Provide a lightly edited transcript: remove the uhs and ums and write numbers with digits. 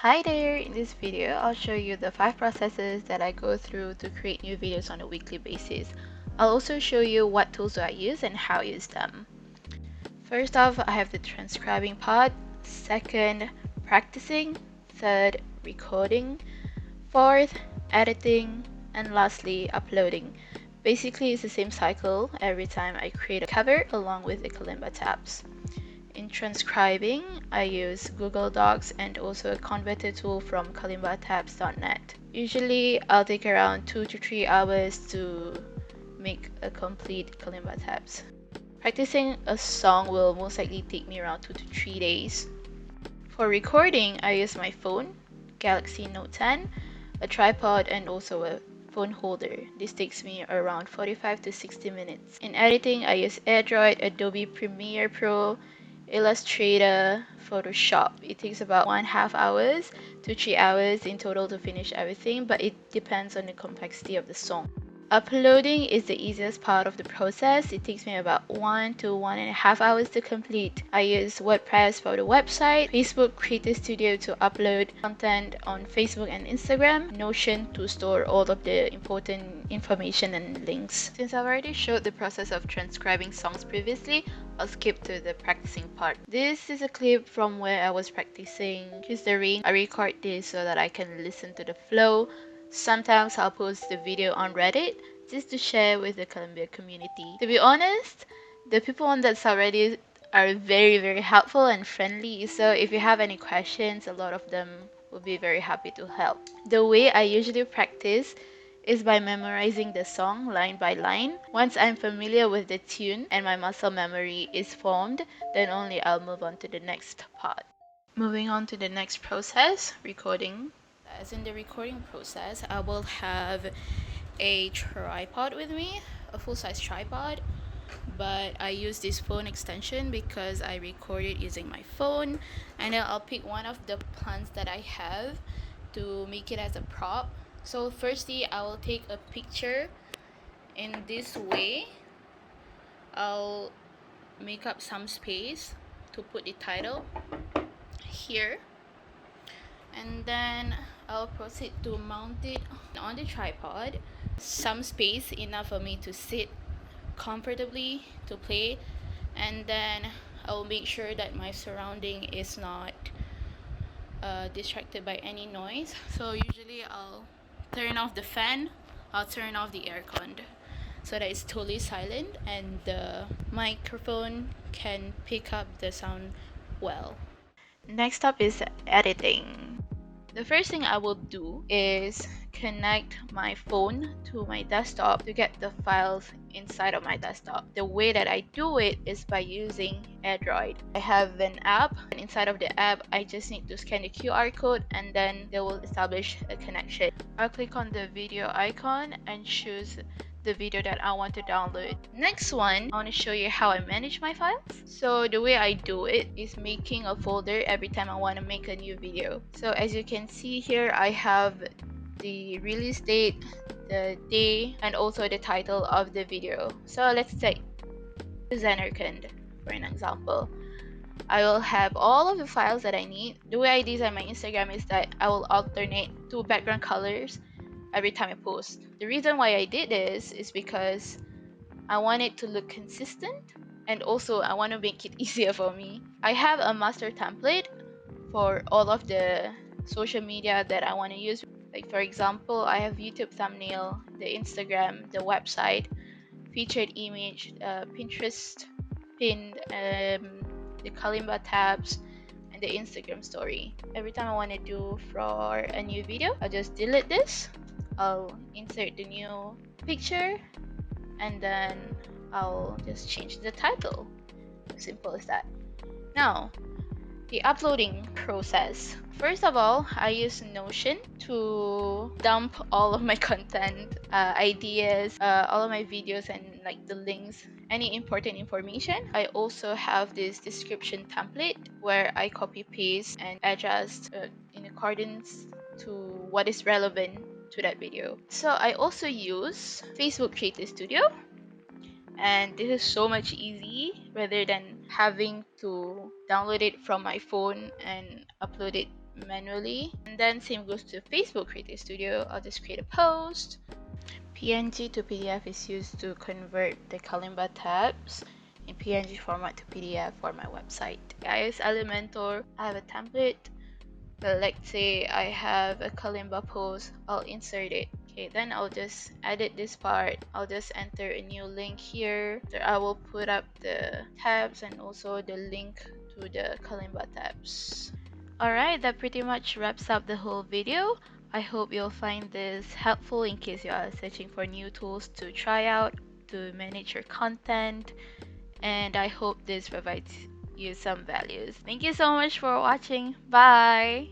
Hi there! In this video, I'll show you the 5 processes that I go through to create new videos on a weekly basis. I'll also show you what tools do I use and how I use them. First off, I have the transcribing part, second, practicing, third, recording, fourth, editing, and lastly, uploading. Basically, it's the same cycle every time I create a cover along with the Kalimba tabs. In transcribing, I use Google Docs and also a converter tool from kalimbatabs.net. Usually, I'll take around 2 to 3 hours to make a complete Kalimba tabs. Practicing a song will most likely take me around 2 to 3 days. For recording, I use my phone, Galaxy Note 10, a tripod, and also a phone holder. This takes me around 45 to 60 minutes. In editing, I use Airdroid, Adobe Premiere Pro, Illustrator, Photoshop. It takes about 1.5 hours to 3 hours in total to finish everything, but it depends on the complexity of the song. Uploading is the easiest part of the process. It takes me about 1 to 1.5 hours to complete. I use WordPress for the website, Facebook Creator Studio to upload content on Facebook and Instagram, Notion to store all of the important information and links. Since I've already showed the process of transcribing songs previously, I'll skip to the practicing part. This is a clip from where I was practicing Kiss the Rain. I record this so that I can listen to the flow. Sometimes I'll post the video on Reddit just to share with the Kalimba community. To be honest, the people on that subreddit are very helpful and friendly, so if you have any questions, a lot of them will be very happy to help. The way I usually practice is by memorizing the song line by line. Once I'm familiar with the tune and my muscle memory is formed, then only I'll move on to the next part. Moving on to the next process, recording. As in the recording process, I will have a tripod with me, a full-size tripod, but I use this phone extension because I record it using my phone, and then I'll pick one of the plants that I have to make it as a prop. So firstly, I will take a picture in this way. I'll make up some space to put the title here, and then I'll proceed to mount it on the tripod. Some space enough for me to sit comfortably to play, and then I'll make sure that my surrounding is not distracted by any noise. So usually I'll turn off the fan, I'll turn off the aircon so that it's totally silent and the microphone can pick up the sound well. Next up is editing. The first thing I will do is connect my phone to my desktop to get the files inside of my desktop. The way that I do it is by using Airdroid. I have an app, and inside of the app, I just need to scan the QR code and then they will establish a connection. I'll click on the video icon and choose the video that I want to download. Next one, I want to show you how I manage my files. So the way I do it is making a folder every time I want to make a new video. So as you can see here, I have the release date, the day, and also the title of the video. So let's take Zenerkand for an example. I will have all of the files that I need. The way I design my Instagram is that I will alternate 2 background colors every time I post. The reason why I did this is because I want it to look consistent, and also I want to make it easier for me. I have a master template for all of the social media that I want to use. Like for example, I have YouTube thumbnail, the Instagram, the website, featured image, Pinterest pinned, the Kalimba tabs, and the Instagram story. Every time I want to do for a new video, I'll just delete this. I'll insert the new picture, and then I'll just change the title. Simple as that. Now, the uploading process. First of all, I use Notion to dump all of my content, ideas, all of my videos, and like the links, any important information. I also have this description template where I copy paste and adjust in accordance to what is relevant to that video. So I also use Facebook Creator Studio, and this is so much easy rather than having to download it from my phone and upload it manually. And then same goes to Facebook Creative Studio. I'll just create a post. PNG to PDF is used to convert the Kalimba tabs in PNG format to PDF for my website. Guys, Elementor, I have a template. Let's say I have a Kalimba post, I'll insert it. Okay, then I'll just edit this part. I'll just enter a new link here. So I will put up the tabs and also the link to the Kalimba tabs. Alright, that pretty much wraps up the whole video. I hope you'll find this helpful in case you are searching for new tools to try out to manage your content. And I hope this provides you some values. Thank you so much for watching. Bye!